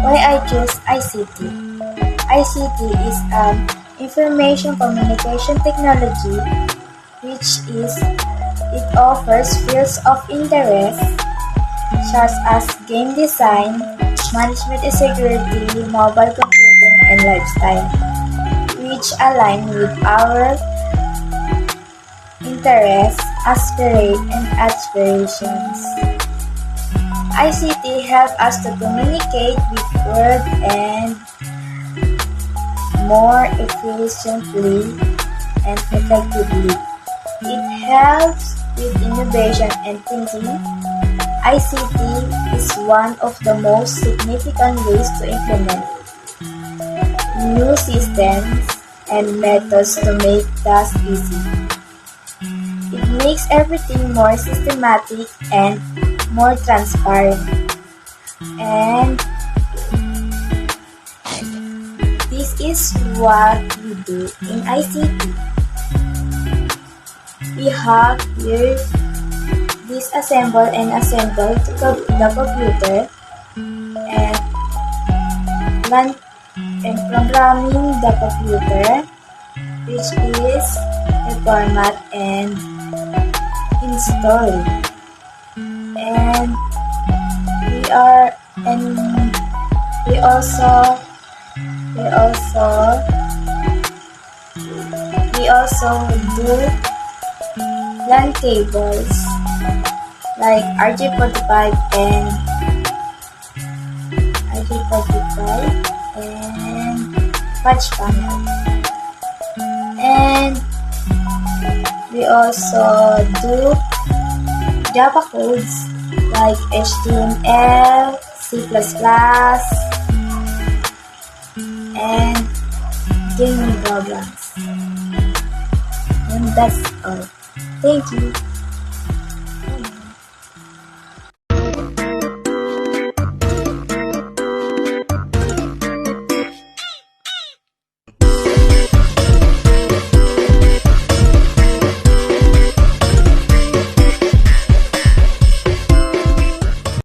Why I choose ICT? ICT is an information communication technology it offers fields of interest such as game design, management and security, mobile computing, and lifestyle, which align with our interests, and aspirations. ICT helps us to communicate with world and more efficiently and effectively. It helps with innovation and thinking. ICT is one of the most significant ways to implement new systems and methods to make tasks easy. It makes everything more systematic and more transparent. And this is what we do in ICT. We have here disassemble and assemble the computer and run and programming the computer, which is a format and install. And we also do LAN cables like RJ45 and patch panel. And we also do Java codes like HTML, C++, and gaming programs. And that's all. Thank you.